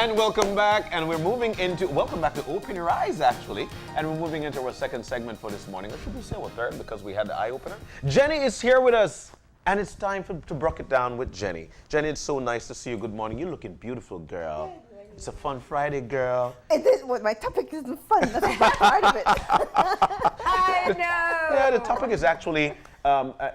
And welcome back. And we're moving into, welcome back to Open Your Eyes, actually. And we're moving into our second segment for this morning. Or should we say our third, because we had the eye opener? Jenny is here with us. And it's time to Bruk It Down with Jenny. Jenny, it's so nice to see you. Good morning. You're looking beautiful, girl. It's a fun Friday, girl. It is, well, my topic isn't fun. That's a big part of it. I know. Yeah, the topic is actually,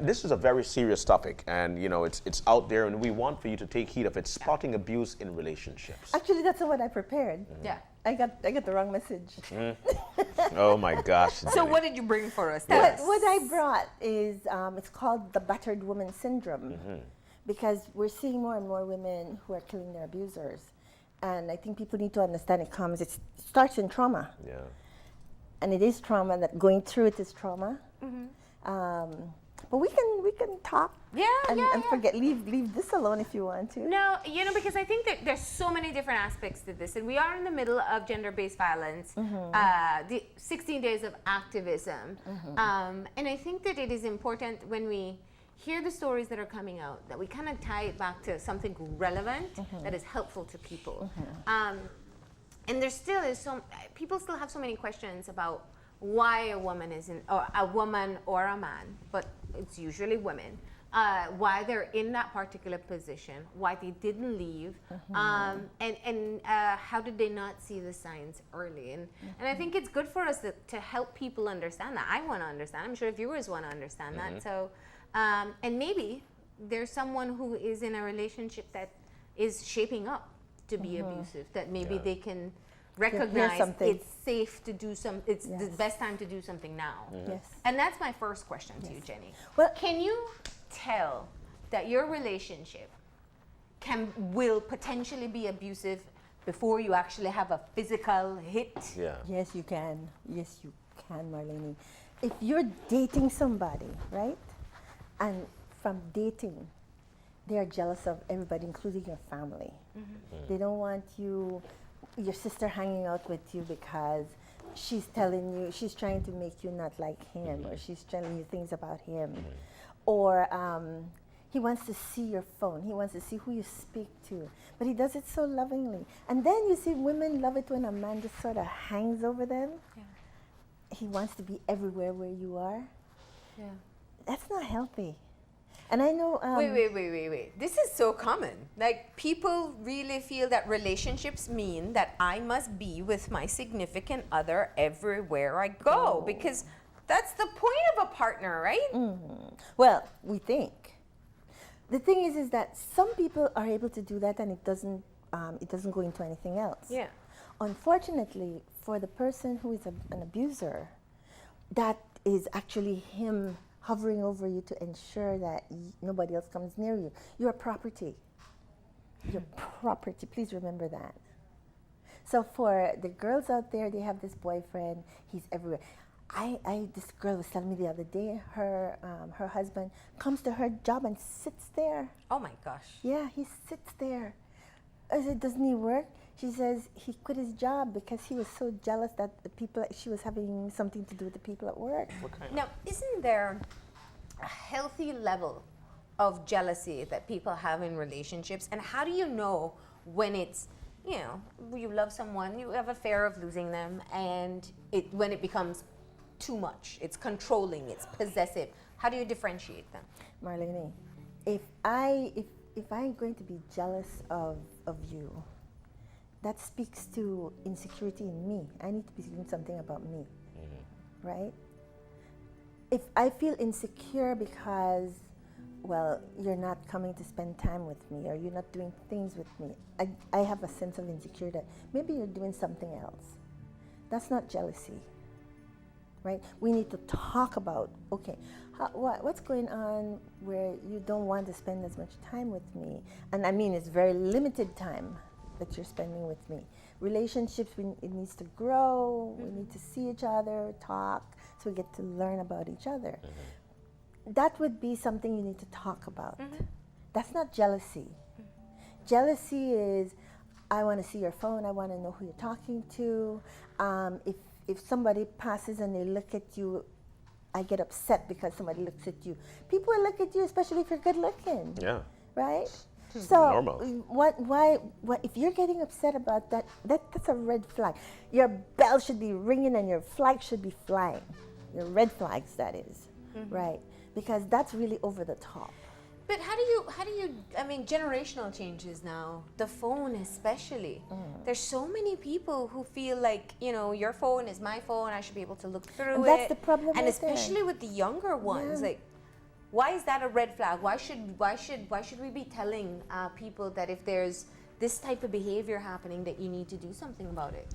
this is a very serious topic. And, you know, it's out there. And we want for you to take heed of it. Spotting abuse in relationships. Actually, that's not what I prepared. Yeah. I got the wrong message. Oh, my gosh. So Jenny. what did you bring for us? What I brought is, it's called the battered woman syndrome. Because we're seeing more and more women who are killing their abusers. And I think people need to understand it starts in trauma. Yeah. And it is trauma, that going through it is trauma. But we can talk and forget, leave this alone if you want to. No, you know, because I think that there's so many different aspects to this, and we are in the middle of gender-based violence, the 16 Days of Activism, and I think that it is important when we hear the stories that are coming out that we kind of tie it back to something relevant that is helpful to people. And there still is people still have so many questions about why a woman isn't, or a woman or a man, but it's usually women, why they're in that particular position, why they didn't leave, and how did they not see the signs early. And I think it's good for us to help people understand that. I want to understand. I'm sure viewers want to understand that. So, and maybe there's someone who is in a relationship that is shaping up to be abusive, that maybe they can recognize it's safe to do it's the best time to do something now. Yes. And that's my first question to you, Jenny. Well, can you tell that your relationship will potentially be abusive before you actually have a physical hit? Yeah. Yes, you can. Yes, you can, Marlene. If you're dating somebody, right? And from dating, they are jealous of everybody, including your family. They don't want your sister hanging out with you because she's trying to make you not like him, or she's telling you things about him. Or he wants to see your phone. He wants to see who you speak to. But he does it so lovingly. And then you see women love it when a man just sort of hangs over them. Yeah. He wants to be everywhere where you are. Yeah. That's not healthy. And I know... Wait. This is so common. Like, people really feel that relationships mean that I must be with my significant other everywhere I go. Because that's the point of a partner, right? Well, we think. The thing is that some people are able to do that, and it doesn't go into anything else. Yeah. Unfortunately, for the person who is an abuser, that is actually him hovering over you to ensure that nobody else comes near you. You're property. You're property. Please remember that. So for the girls out there, they have this boyfriend. He's everywhere. This girl was telling me the other day, her husband comes to her job and sits there. Oh my gosh. Yeah, he sits there. I said, doesn't he work? She says he quit his job because he was so jealous that she was having something to do with the people at work. Now, isn't there a healthy level of jealousy that people have in relationships? And how do you know when it's, you love someone, you have a fear of losing them, and when it becomes too much, it's controlling, it's possessive? How do you differentiate them? Marlene, if I'm going to be jealous of you, that speaks to insecurity in me. I need to be doing something about me, right? If I feel insecure because, well, you're not coming to spend time with me, or you're not doing things with me, I have a sense of insecurity that maybe you're doing something else. That's not jealousy, right? We need to talk about, okay, what's going on where you don't want to spend as much time with me? And I mean, it's very limited time that you're spending with me. Relationships, it needs to grow. We need to see each other, talk, so we get to learn about each other. That would be something you need to talk about. That's not jealousy. Jealousy is, I want to see your phone, I want to know who you're talking to. If somebody passes and they look at you, I get upset because somebody looks at you. People will look at you, especially if you're good looking. Yeah. Right? So Normal. what if you're getting upset about that, that's a red flag. Your bell should be ringing and your flag should be flying. Your red flags, that is, right? Because that's really over the top. But how do you, I mean, generational changes now, the phone especially. There's so many people who feel like, you know, your phone is my phone, I should be able to look through And it. that's the problem And right there. especially with the younger ones, Yeah. like, why is that a red flag? Why should we be telling people that if there's this type of behavior happening that you need to do something about it?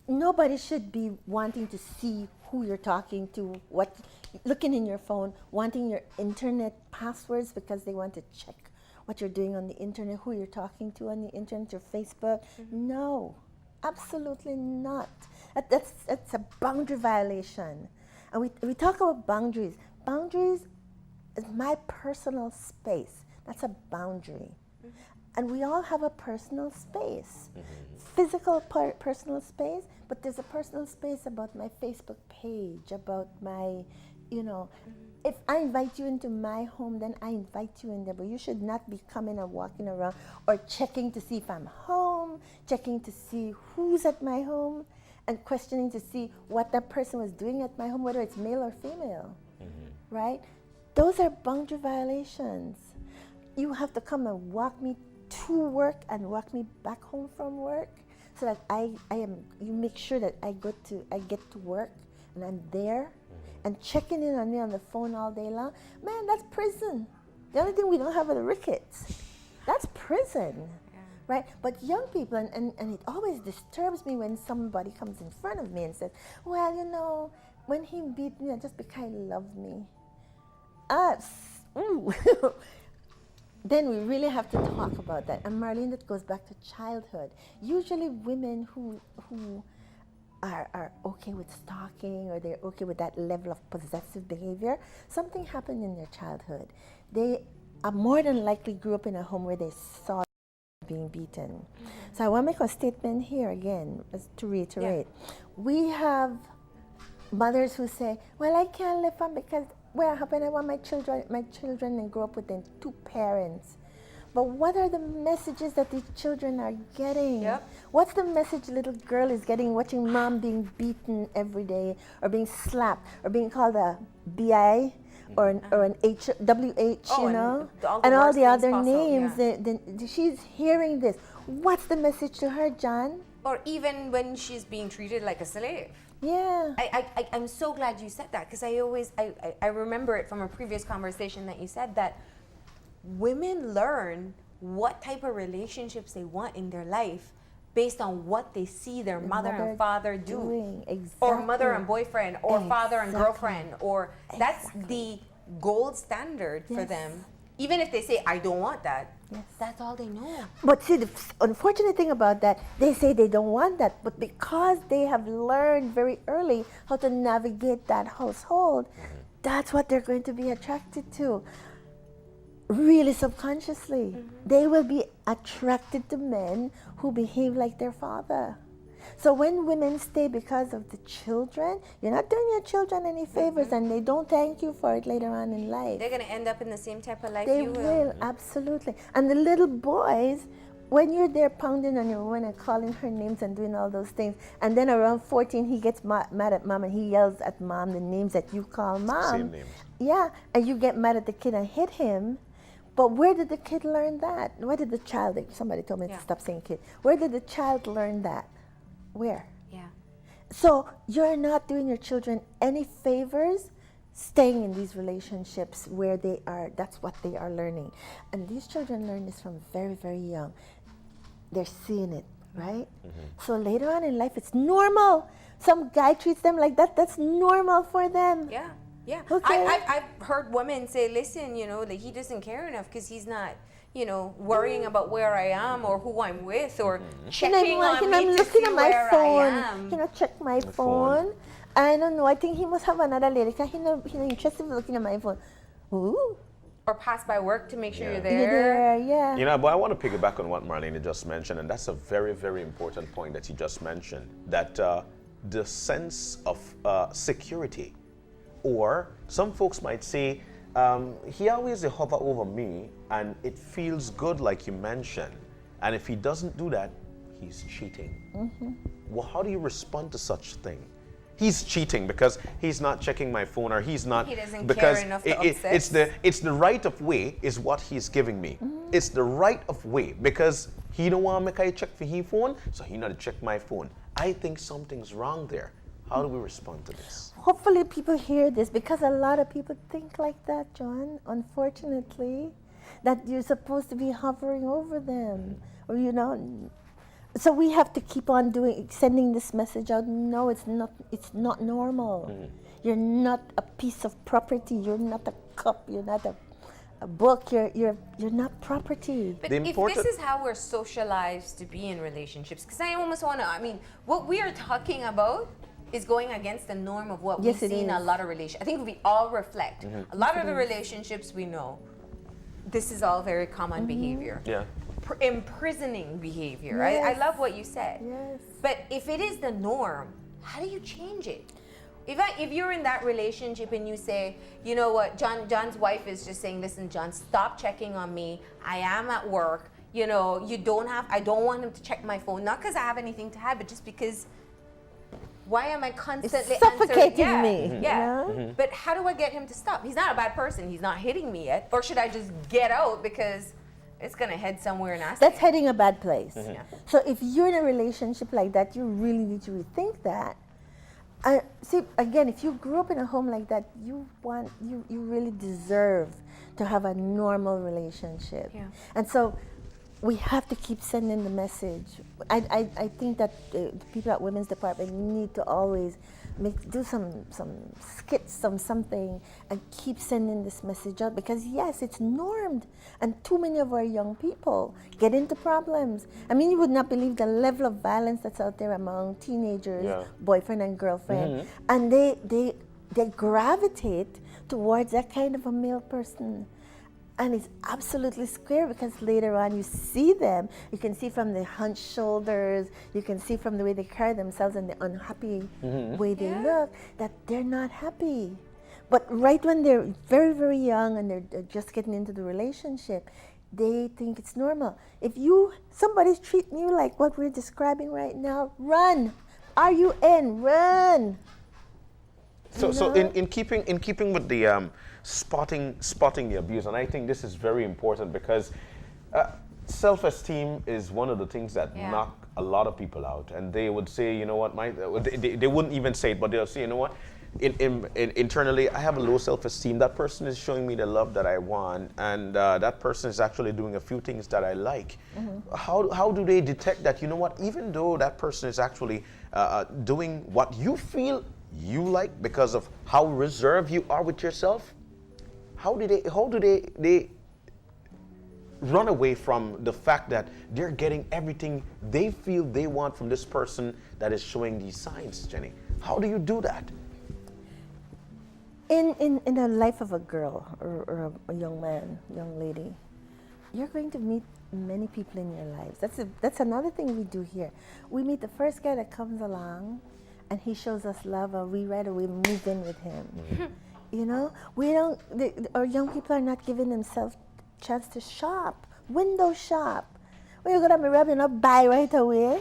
Nobody should be wanting to see who you're talking to, looking in your phone, wanting your internet passwords because they want to check what you're doing on the internet, who you're talking to on the internet, your Facebook. No, absolutely not. That's a boundary violation. And we talk about boundaries. Boundaries is my personal space. That's a boundary. And we all have a personal space, physical personal space, but there's a personal space about my Facebook page, about my, you know, if I invite you into my home, then I invite you in there, but you should not be coming and walking around or checking to see if I'm home, checking to see who's at my home, and questioning to see what that person was doing at my home, whether it's male or female, right? Those are boundary violations. You have to come and walk me to work and walk me back home from work, so that you make sure that I get to work and I'm there, and checking in on me on the phone all day long. Man, that's prison. The only thing we don't have are the rickets. That's prison, right? But young people, and it always disturbs me when somebody comes in front of me and says, well, you know, when he beat me, just because he loved me. Then we really have to talk about that. And Marlene, that goes back to childhood. Usually women who are okay with stalking, or they're okay with that level of possessive behavior, something happened in their childhood. They are more than likely grew up in a home where they saw being beaten. So I want to make a statement here again, to reiterate. We have mothers who say, well, I can't live on because what happened, I want my children and grow up with them, two parents. But what are the messages that these children are getting? What's the message little girl is getting watching mom being beaten every day, or being slapped, or being called a BI, or an WH, you know? And all the other names. She's hearing this. What's the message to her, John? Or even when she's being treated like a slave. Yeah. I'm so glad you said that, because I remember it from a previous conversation that you said that women learn what type of relationships they want in their life based on what they see their mother and father do. Exactly. Or mother and boyfriend, or father and girlfriend, or that's the gold standard for them. Even if they say, I don't want that, that's all they know. But see, the unfortunate thing about that, they say they don't want that, but because they have learned very early how to navigate that household, that's what they're going to be attracted to. Really subconsciously. They will be attracted to men who behave like their father. So when women stay because of the children, you're not doing your children any favors, and they don't thank you for it later on in life. They're going to end up in the same type of life They you will, absolutely. And the little boys, when you're there pounding on your woman and calling her names and doing all those things, and then around 14 he gets mad at mom and he yells at mom the names that you call mom. Same names. Yeah, and you get mad at the kid and hit him. But where did the kid learn that? Where did the child, somebody told me to stop saying kid. Where did the child learn that? Where? Yeah. So you're not doing your children any favors staying in these relationships where they are, that's what they are learning. And these children learn this from very, very young. They're seeing it, right? So later on in life, it's normal. Some guy treats them like that, that's normal for them. Yeah. Yeah. Okay. I've heard women say, listen, you know, like he doesn't care enough because he's not, you know, worrying about where I am or who I'm with, or checking on me to see where I am. You know, check my phone. I don't know. I think he must have another lady because he's not interested in looking at my phone. Ooh. Or pass by work to make sure you're You're there. there, yeah. You know, but I want to piggyback on what Marlene just mentioned, and that's a very, very important point that you just mentioned, that the sense of security, or some folks might say he always hover over me, and it feels good, like you mentioned. And if he doesn't do that, he's cheating. Well, how do you respond to such thing? He's cheating because he's not checking my phone, or he's not. He doesn't because care enough to obsess. it's the right of way is what he's giving me. It's the right of way because he don't want to make I check for his phone, so he not to check my phone. I think something's wrong there. How do we respond to this? Hopefully people hear this, because a lot of people think like that, John, unfortunately, that you're supposed to be hovering over them, or so we have to keep on sending this message out. No, it's not normal. You're not a piece of property. You're not a cup. You're not a book. You're not property. But if this is how we're socialized to be in relationships, because I almost want to, what we are talking about is going against the norm of what we see in a lot of relationships. I think we all reflect. A lot of the relationships we know, this is all very common behavior. Yeah. Imprisoning behavior. Yes. I love what you said. Yes. But if it is the norm, how do you change it? If you're in that relationship and you say, you know what, John's wife is just saying, listen, John, stop checking on me. I am at work. I don't want him to check my phone. Not because I have anything to hide, but just because why am I constantly It's suffocating answering? me. Yeah. But how do I get him to stop? He's not a bad person. He's not hitting me yet. Or should I just get out because it's going to head somewhere nasty? That's heading a bad place. So if you're in a relationship like that, you really need to rethink that. See, again, if you grew up in a home like that, you really deserve to have a normal relationship. Yeah. And so we have to keep sending the message. I think that the people at Women's Department need to always do some skits, something, and keep sending this message out, because yes, it's normed, and too many of our young people get into problems. You would not believe the level of violence that's out there among teenagers, boyfriend and girlfriend, and they gravitate towards that kind of a male person. And it's absolutely scary, because later on you see them, you can see from the hunched shoulders, you can see from the way they carry themselves and the unhappy way they look, that they're not happy. But right when they're very, very young and they're just getting into the relationship, they think it's normal. If somebody's treating you like what we're describing right now, run. RUN, run. So in keeping with the spotting the abuse, and I think this is very important, because self-esteem is one of the things that knock a lot of people out, and they would say, you know what, they wouldn't even say it, but they'll say, you know what, internally, I have a low self-esteem. That person is showing me the love that I want, and that person is actually doing a few things that I like. How do they detect that, you know what, even though that person is actually doing what you feel you like because of how reserved you are with yourself? How do they run away from the fact that they're getting everything they feel they want from this person that is showing these signs, Jenny? How do you do that? In the life of a girl or a young man, young lady, you're going to meet many people in your lives. That's another thing we do here. We meet the first guy that comes along, and he shows us love, and we right away move in with him. Our young people are not giving themselves a chance to shop, window shop. When you go down the road, you not buy right away.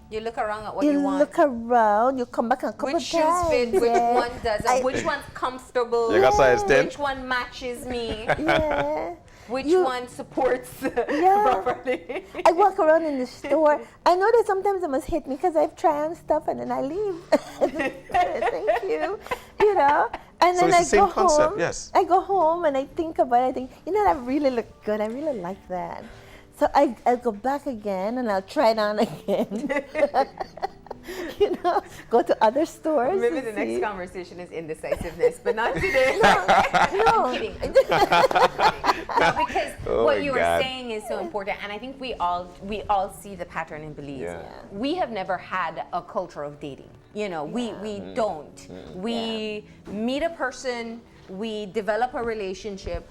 You look around at what you want. You look around, you come back a couple which times. Which shoes fit, which one doesn't, which one's comfortable, You got size 10? which one matches me, Yeah. which one supports properly. I walk around in the store. I know that sometimes they must hit me because I've tried on stuff and then I leave. Thank you. And So then it's I the same go concept, home. yes. I go home and I think about it. I think, that really look good. I really like that. So I'll go back again and I'll try it on again. Go to other stores. Maybe the next conversation is indecisiveness, but not today. No. I'm kidding. No, because what you were saying is so important, and I think we all see the pattern in Belize. Yeah. We have never had a culture of dating. We don't. We meet a person, we develop a relationship.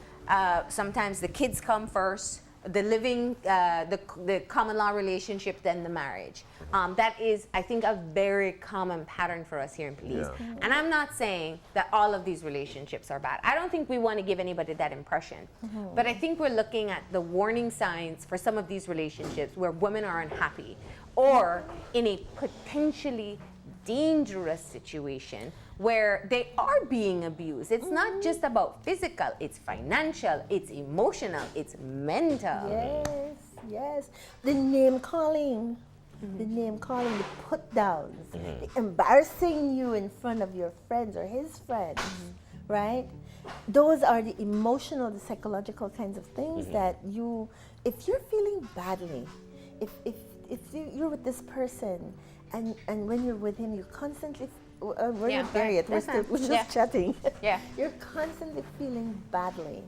Sometimes the kids come first. the living, the common law relationship, then the marriage. That is, I think, a very common pattern for us here in Belize. Yeah. And I'm not saying that all of these relationships are bad. I don't think we want to give anybody that impression. But I think we're looking at the warning signs for some of these relationships where women are unhappy or in a potentially dangerous situation where they are being abused. It's not just about physical, it's financial, it's emotional, it's mental. Yes, yes. The name calling. The name calling, the put downs, the embarrassing you in front of your friends or his friends, right? Those are the emotional, the psychological kinds of things that you, if you're feeling badly, if you're with this person and when you're with him, you constantly, we're Yeah, not there yet, we're just Yeah. chatting. Yeah. You're constantly feeling badly.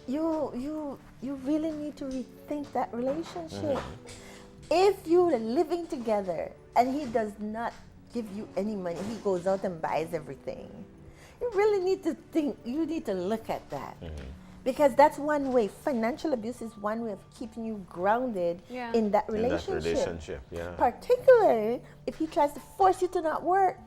You really need to rethink that relationship. If you're living together and he does not give you any money, he goes out and buys everything, you really need to think, you need to look at that. Because that's one way. Financial abuse is one way of keeping you grounded Yeah. in that In that relationship. relationship, yeah. Particularly if he tries to force you to not work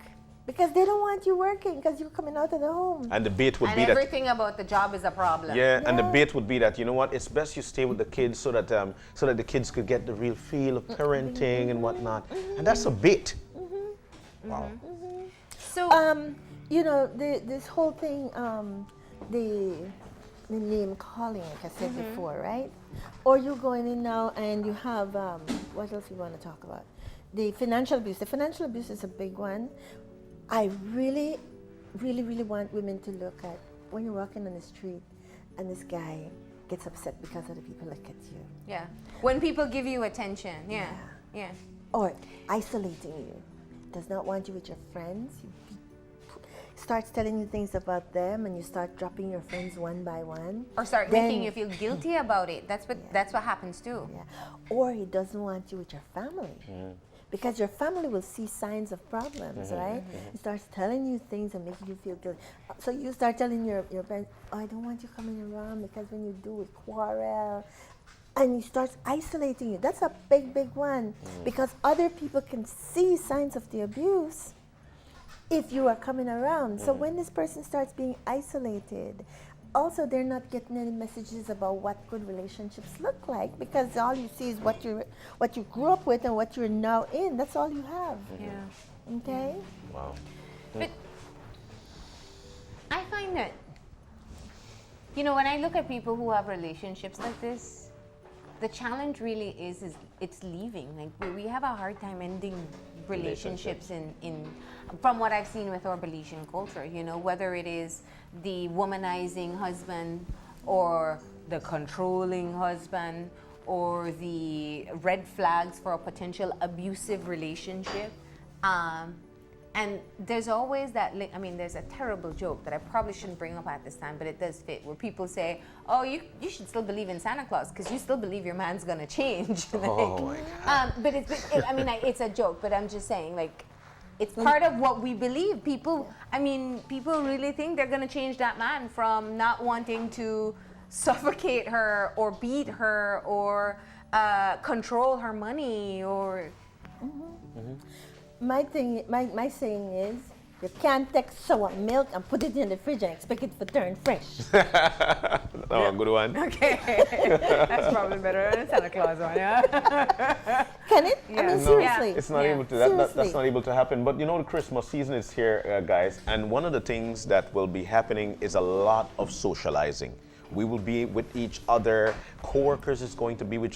because they don't want you working because you're coming out of the home. And the bait would And be that. everything about the job is a problem. Yeah, and the Yeah. bait would be that, you know what, it's best you stay with the kids so that the kids could get the real feel of parenting and whatnot. And that's a bait. Wow. So, You know, this whole thing, the name calling, like I said before, right? Or you're going in now and you have, what else you want to talk about? The financial abuse. The financial abuse is a big one. I really, really, really want women to look at when you're walking on the street and this guy gets upset because other people look at you. yeah. When people give you attention, yeah. Or isolating you. Does not want you with your friends. Starts telling you things about them and you start dropping your friends one by one. Or start Then- making you feel guilty about it. That's what happens too. Yeah. Or he doesn't want you with your family. Because your family will see signs of problems, right? He starts telling you things and making you feel guilty. So you start telling your parents, oh, I don't want you coming around because when you do, we quarrel. And he starts isolating you. That's a big, big one. Because other people can see signs of the abuse if you are coming around. So when this person starts being isolated, also they're not getting any messages about what good relationships look like because all you see is what you grew up with and what you're now in. That's all you have. Yeah. Okay? Wow. But I find that, you know, when I look at people who have relationships like this, the challenge really is it's leaving. Like we have a hard time ending relationships in from what I've seen with our Belizean culture, you know, whether it is the womanizing husband or the controlling husband or the red flags for a potential abusive relationship. And there's always that, I mean, there's a terrible joke that I probably shouldn't bring up at this time, but it does fit, where people say, oh, you should still believe in Santa Claus because you still believe your man's going to change. Oh, my God. But it's a joke, but I'm just saying, like, it's part of what we believe. People really think they're going to change that man from not wanting to suffocate her or beat her or control her money or... My saying is, you can't take sour milk and put it in the fridge and expect it to turn fresh. Oh, good one. Okay, that's probably better than Santa Claus one, yeah? Can it? I Yeah. mean, No. seriously. It's not Yeah. able to. That's Seriously. not able to happen. But you know, the Christmas season is here, guys, and one of the things that will be happening is a lot of socializing. We will be with each other. Co-workers is going to be with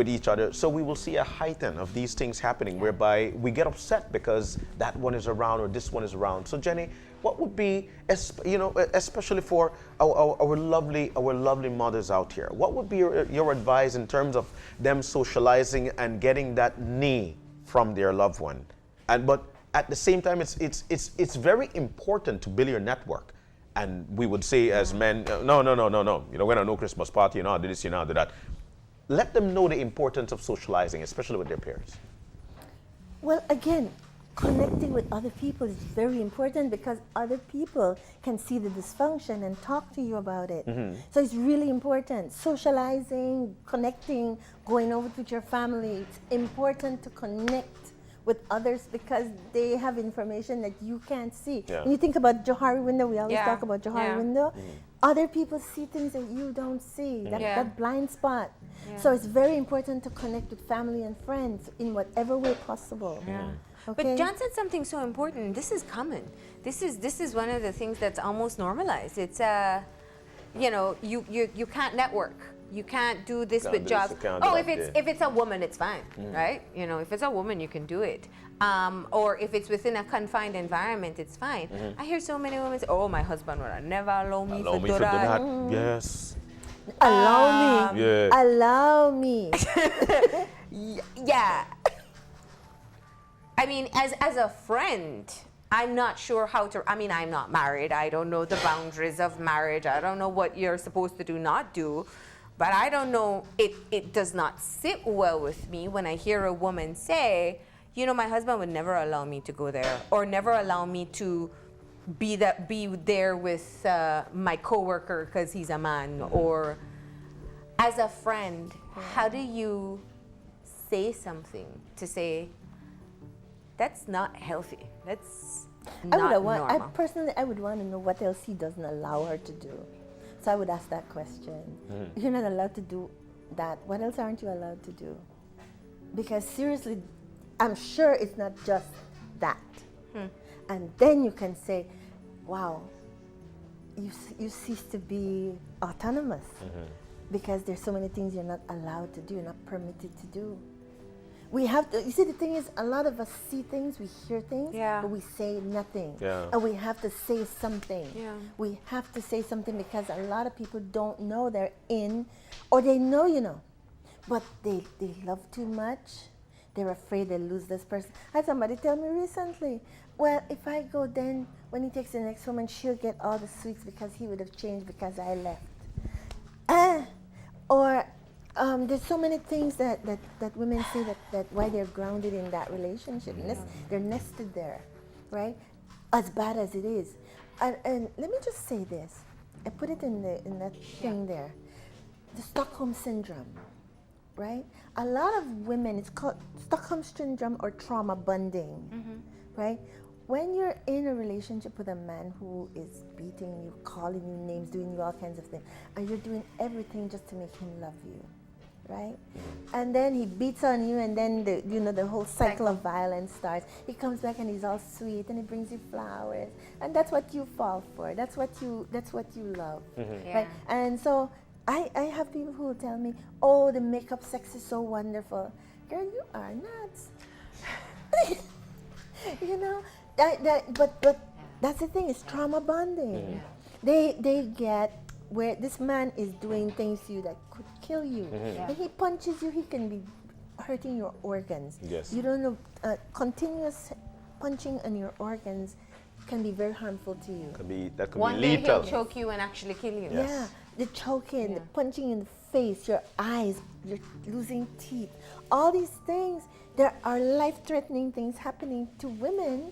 each other. So we will see a heighten of these things happening, whereby we get upset because that one is around or this one is around. So Jenny, what would be, especially for our lovely mothers out here, what would be your advice in terms of them socializing and getting that knee from their loved one? But at the same time, it's very important to build your network. And we would say as men, no. You know, we're not no Christmas party, you know, do this, you know, do that. Let them know the importance of socializing, especially with their peers. Well, again, connecting with other people is very important because other people can see the dysfunction and talk to you about it. So it's really important. Socializing, connecting, going over with your family. It's important to connect with others because they have information that you can't see. Yeah. When you think about Johari window, we always Yeah. talk about Johari Yeah. window. Other people see things that you don't see, that, Yeah. that blind spot. Yeah. So it's very important to connect with family and friends in whatever way possible. Yeah. Okay? But John said something so important. This is common. This is one of the things that's almost normalized. It's you can't network. You can't do this Can't with do jobs. this, can't do Oh, that, if it's a woman, it's fine, right? If it's a woman, you can do it. Or if it's within a confined environment, it's fine. I hear so many women say, "Oh, my husband would never allow me Allow to me do to do that." that. Yes. Allow me. Yeah. Allow me. Yeah. I mean, as a friend, I'm not sure how to. I mean, I'm not married. I don't know the boundaries of marriage. I don't know what you're supposed to do, not do. But I don't know. It does not sit well with me when I hear a woman say, my husband would never allow me to go there, or never allow me to be there with my coworker because he's a man. Or as a friend, how do you say something to say that's not healthy? That's not normal. Personally, I would want to know what else he doesn't allow her to do. So I would ask that question. You're not allowed to do that. What else aren't you allowed to do? Because seriously, I'm sure it's not just that. And then you can say, wow, you cease to be autonomous because there's so many things you're not allowed to do, you're not permitted to do. We have to, you see, the thing is, a lot of us see things, we hear things, Yeah. but we say nothing. Yeah. And we have to say something. Yeah. We have to say something because a lot of people don't know they're in, or they know, but they love too much. They're afraid they'll lose this person. I had somebody tell me recently, well, if I go, then when he takes the next woman, she'll get all the sweets because he would have changed because I left. Or there's so many things that women say that why they're grounded in that relationship. They're nested there, right? As bad as it is. And let me just say this. I put it in that thing there. The Stockholm Syndrome, right? A lot of women, it's called Stockholm Syndrome or trauma bonding, right? When you're in a relationship with a man who is beating you, calling you names, doing you all kinds of things, and you're doing everything just to make him love you, right? And then he beats on you, and then the whole cycle of violence starts. He comes back and he's all sweet, and he brings you flowers, and that's what you fall for. That's what you love, right? And so I have people who will tell me, "Oh, the makeup sex is so wonderful." Girl, you are nuts. But that's the thing. It's trauma bonding. They get where this man is doing things to you that could kill you. When he punches you, he can be hurting your organs. Yes. You don't know. Continuous punching on your organs can be very harmful to you. That could One be day lethal. he'll choke you and actually kill you. Yes. Yeah, the choking, the punching in the face, your eyes, you're losing teeth. All these things, there are life-threatening things happening to women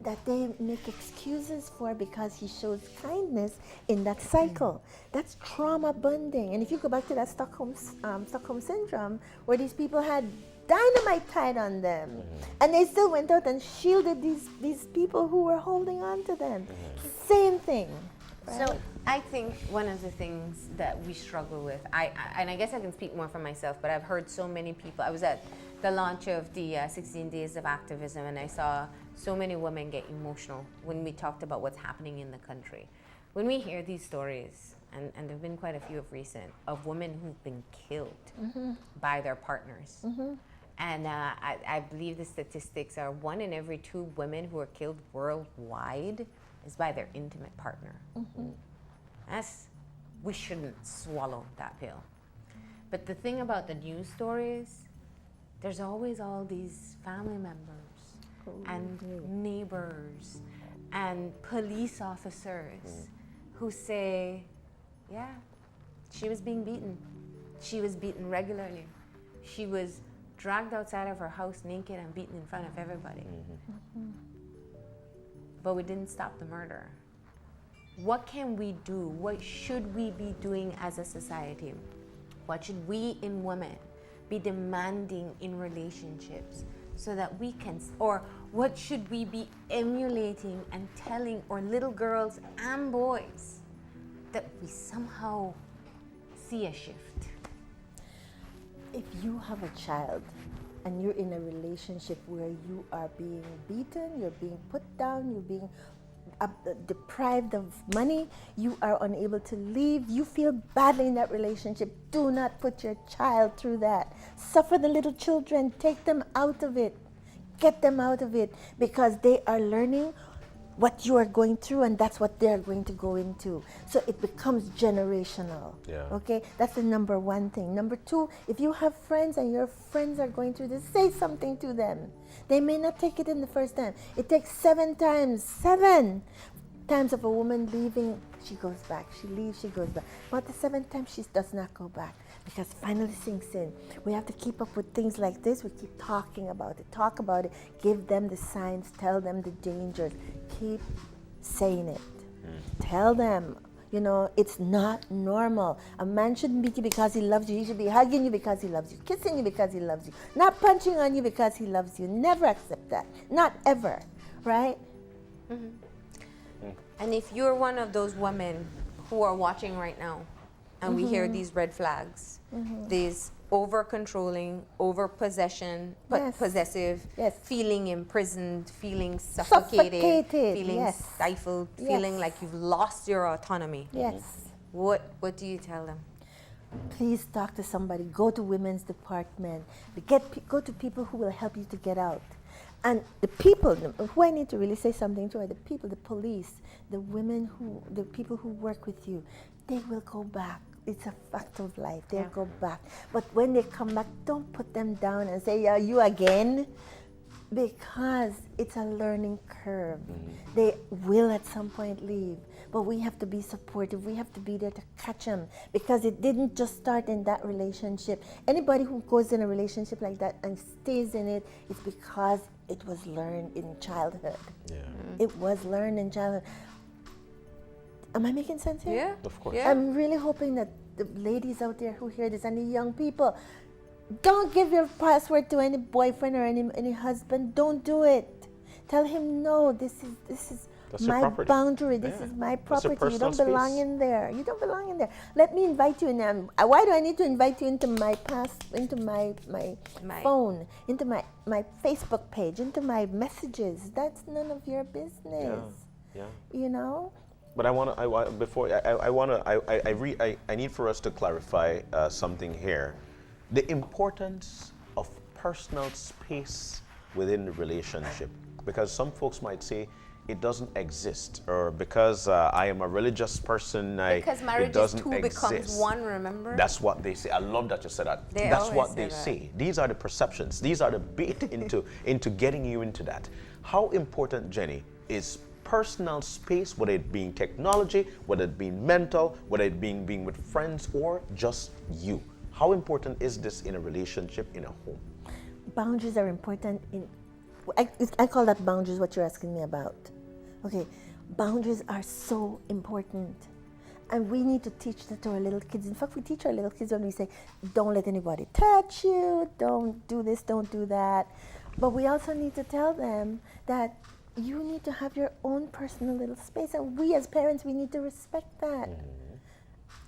that they make excuses for because he shows kindness in that cycle. That's trauma bonding. And if you go back to that Stockholm Syndrome, where these people had dynamite tied on them, and they still went out and shielded these people who were holding on to them. Same thing. Right? So I think one of the things that we struggle with, and I guess I can speak more for myself, but I've heard so many people. I was at the launch of the 16 Days of Activism, and I saw so many women get emotional when we talked about what's happening in the country. When we hear these stories, and there have been quite a few of recent, of women who've been killed by their partners. And I believe the statistics are 1 in every 2 women who are killed worldwide is by their intimate partner. We shouldn't swallow that pill. But the thing about the news stories, there's always all these family members and neighbors and police officers who say, yeah, she was being beaten. She was beaten regularly. She was dragged outside of her house naked and beaten in front of everybody. But we didn't stop the murder. What can we do? What should we be doing as a society? What should we in women be demanding in relationships so that we can, or what should we be emulating and telling our little girls and boys that we somehow see a shift? If you have a child and you're in a relationship where you are being beaten, you're being put down, you're being deprived of money, you are unable to leave, you feel badly in that relationship, do not put your child through that. Suffer the little children, take them out of it, get them out of it, because they are learning what you are going through, and that's what they're going to go into. So it becomes generational. Yeah. Okay, that's the number one thing. Number two, if you have friends and your friends are going through this, say something to them. They may not take it in the first time. It takes 7 times of a woman leaving, she goes back. She leaves, she goes back. But the 7th time, she does not go back, because finally sinks in. We have to keep up with things like this. We keep talking about it, talk about it, give them the signs, tell them the dangers. Keep saying it. Tell them, you know, it's not normal. A man shouldn't beat you because he loves you. He should be hugging you because he loves you, kissing you because he loves you, not punching on you because he loves you. Never accept that. Not ever, right? And if you're one of those women who are watching right now, and we hear these red flags, these over-controlling, over-possession, Yes. possessive, Yes. feeling imprisoned, feeling suffocated, feeling yes. stifled, Yes. feeling like you've lost your autonomy. Yes. What do you tell them? Please talk to somebody. Go to women's department. Go to people who will help you to get out. And the people who I need to really say something to are the people, the police, the women the people who work with you. They will go back. It's a fact of life. They'll go back. But when they come back, don't put them down and say, "Yeah, you again," because it's a learning curve. They will at some point leave. But we have to be supportive. We have to be there to catch them, because it didn't just start in that relationship. Anybody who goes in a relationship like that and stays in it, it's because it was learned in childhood. Yeah. It was learned in childhood. Am I making sense here? Yeah, Of course. Yeah. I'm really hoping that the ladies out there who hear this and the young people, don't give your password to any boyfriend or any husband. Don't do it. Tell him, no, this is That's your my property. boundary. This Yeah. is my That's your property. You don't personal belong space. in there. You don't belong in there. Let me invite you in. Why do I need to invite you into my My- phone, into my Facebook page, into my messages? That's none of your business. Yeah. You know? But I need for us to clarify something here. The importance of personal space within the relationship. Because some folks might say it doesn't exist, or because I am a religious person, Because it marriage is doesn't two exist. becomes one, remember? That's what they say. I love that you said that. They That's always what say they that. say. These are the perceptions. These are the bait into getting you into that. How important, Jenny, is personal space, whether it being technology, whether it being mental, whether it being with friends, or just you? How important is this in a relationship, in a home? Boundaries are important I call that boundaries, what you're asking me about. Okay, boundaries are so important. And we need to teach that to our little kids. In fact, we teach our little kids when we say, don't let anybody touch you, don't do this, don't do that. But we also need to tell them that you need to have your own personal little space. And we as parents, we need to respect that.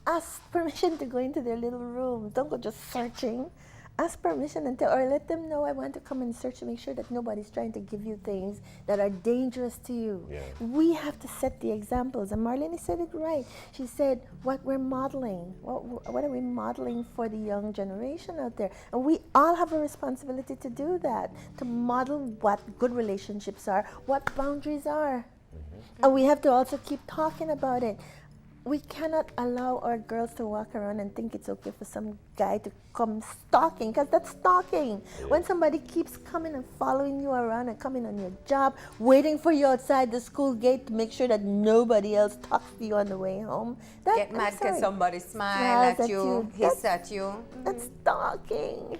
Ask permission to go into their little rooms. Don't go just searching. Ask permission or let them know, I want to come and search to make sure that nobody's trying to give you things that are dangerous to you. Yeah. We have to set the examples. And Marlene said it right. She said, what we're modeling, what are we modeling for the young generation out there? And we all have a responsibility to do that, to model what good relationships are, what boundaries are. And we have to also keep talking about it. We cannot allow our girls to walk around and think it's okay for some guy to come stalking, because that's stalking. Yeah. When somebody keeps coming and following you around and coming on your job, waiting for you outside the school gate to make sure that nobody else talks to you on the way home. Get mad because somebody smiles at you, hiss at you. That's stalking.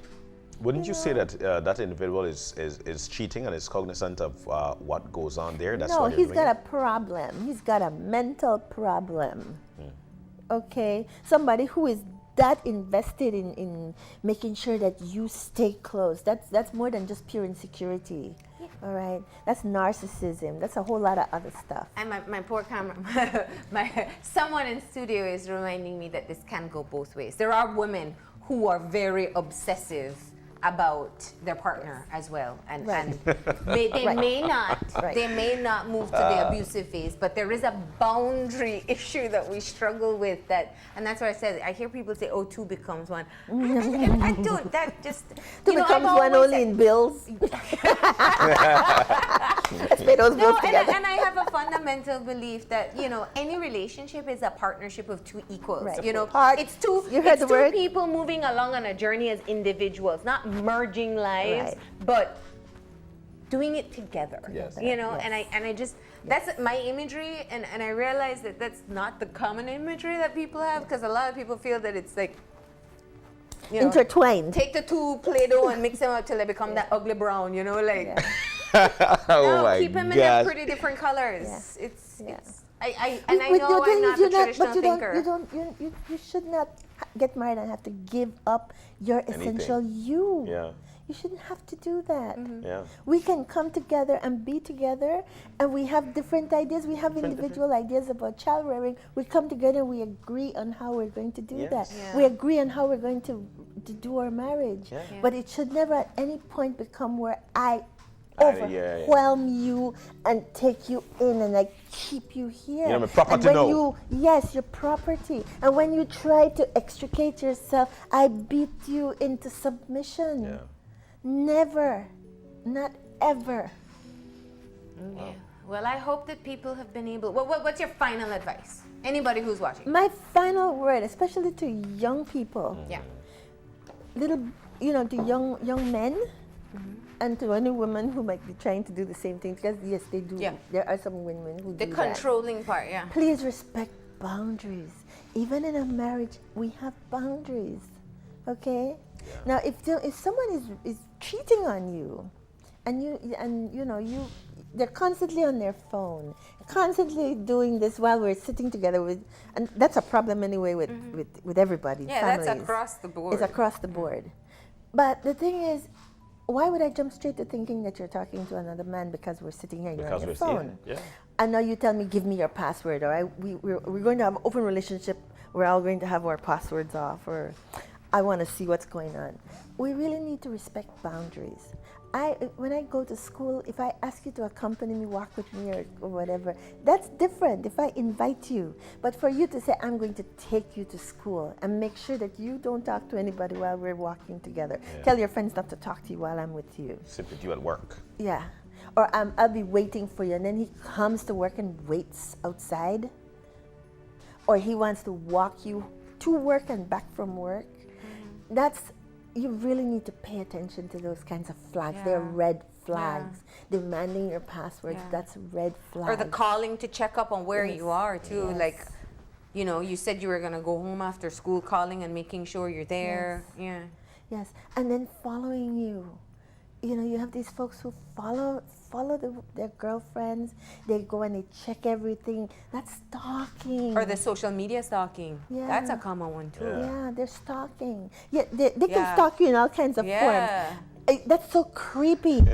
Wouldn't you say that that individual is cheating and is cognizant of what goes on there? That's No, why they're he's doing got it? a problem. He's got a mental problem. Okay? Somebody who is that invested in making sure that you stay close. That's more than just pure insecurity. All right? That's narcissism. That's a whole lot of other stuff. And my poor camera, someone in studio is reminding me that this can go both ways. There are women who are very obsessive about their partner as well, and they may not move to the abusive phase, but there is a boundary issue that we struggle with, and that's why I said, I hear people say, oh, two becomes one. I don't, that just Two becomes one only in bills. Let's pay those bills together. and I have a fundamental belief that, any relationship is a partnership of two equals. Right. It's two people moving along on a journey as individuals, not merging lives, Right. but doing it together. Yes. And I just, that's my imagery, and I realize that that's not the common imagery that people have, because a lot of people feel that it's like, intertwined. take the two Play-Doh and mix them up till they become that ugly brown, Yeah. Oh my keep them in gosh. their pretty different colors. Yeah. It's Yeah. I But know the thing I'm not is, the traditional thinker. you should not get married and have to give up your essential you. Yeah. You shouldn't have to do that. Yeah. We can come together and be together, and we have different ideas. We have individual ideas about child rearing. We come together and we agree on how we're going to do Yes. that. Yeah. We agree on how we're going to do our marriage. Yeah. Yeah. But it should never at any point become where I Yeah, overwhelm you and take you in and I keep you here. My property and when now. yes, your property. And when you try to extricate yourself, I beat you into submission. Yeah. Never, not ever. Yeah. Well, I hope that people have been able. What's your final advice? Anybody who's watching? My final word, especially to young people, Yeah. to young men, and to any women who might be trying to do the same thing, because yes, they do. Yeah. There are some women who The do that. controlling part, yeah. Please respect boundaries. Even in a marriage, we have boundaries. Okay? Now, if someone is cheating on you, they're constantly on their phone, constantly doing this while we're sitting together and that's a problem anyway with everybody. Yeah, families. that's across the board. It's across the board. But the thing is, why would I jump straight to thinking that you're talking to another man because we're sitting here and you're on your phone? Yeah. And now you tell me, give me your password, or we're going to have an open relationship. We're all going to have our passwords off, or I want to see what's going on. We really need to respect boundaries. When I go to school, if I ask you to accompany me, walk with me, or whatever, that's different if I invite you. But for you to say, I'm going to take you to school and make sure that you don't talk to anybody while we're walking together. Yeah. Tell your friends not to talk to you while I'm with you. Sit with you at work. Yeah. Or I'll be waiting for you, and then he comes to work and waits outside. Or he wants to walk you to work and back from work. You really need to pay attention to those kinds of flags. They're Yeah. red flags. Demanding your passwords, Yeah. that's red flags. Or the calling to check up on where Yes. you are too. Yes. Like, you said you were gonna go home after school, calling and making sure you're there. Yeah. Yes, and then following you. You have these folks who follow their girlfriends. They go and they check everything. That's stalking. Or the social media stalking. Yeah. That's a common one too. Yeah. Yeah, they're stalking. Yeah, they can Yeah. stalk you in all kinds of Yeah. forms. That's so creepy.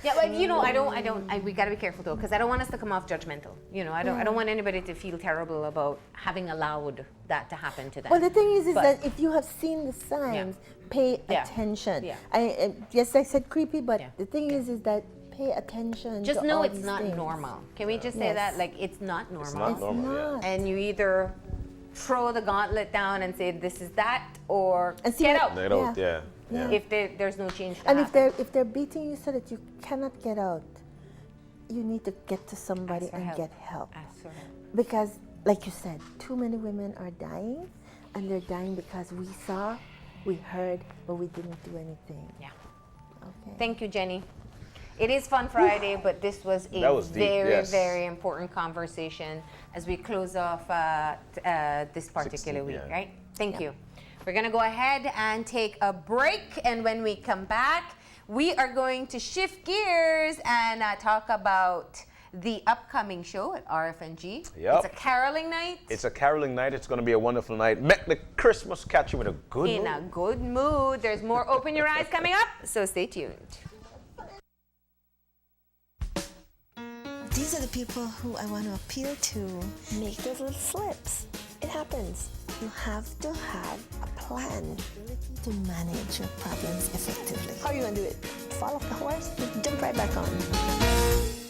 Yeah, but we gotta be careful though, because I don't want us to come off judgmental. I don't want anybody to feel terrible about having allowed that to happen to them. Well, the thing is But- that if you have seen the signs, pay Yeah. attention. Yeah. Yes, I said creepy, but Yeah. the thing is that pay attention. just to know all it's these not things. normal. Can we just say Yes. that? Like, it's not normal. It's not It's normal, yeah. not. And you either throw the gauntlet down and say this is that, or And see get what- out. They don't, Yeah. yeah. If there's no change to And happen. if they're beating you so that you cannot get out, you need to get to somebody Ask for and help. get help. Ask for help. Because, like you said, too many women are dying, and they're dying because we saw, we heard, but we didn't do anything. Yeah. Okay. Thank you, Jenny. It is Fun Friday, but this was a That was deep, very, yes. very important conversation as we close off this particular 16, week, yeah. right? Thank you. We're going to go ahead and take a break. And when we come back, we are going to shift gears and talk about the upcoming show at RFNG. Yep. It's a caroling night. It's a caroling night. It's going to be a wonderful night. Make the Christmas catch you in a good mood. In a good mood. There's more Open Your Eyes coming up, so stay tuned. These are the people who I want to appeal to. Make those little slips. It happens. You have to have a plan to manage your problems effectively. How are you going to do it? Fall off the horse? Jump right back on.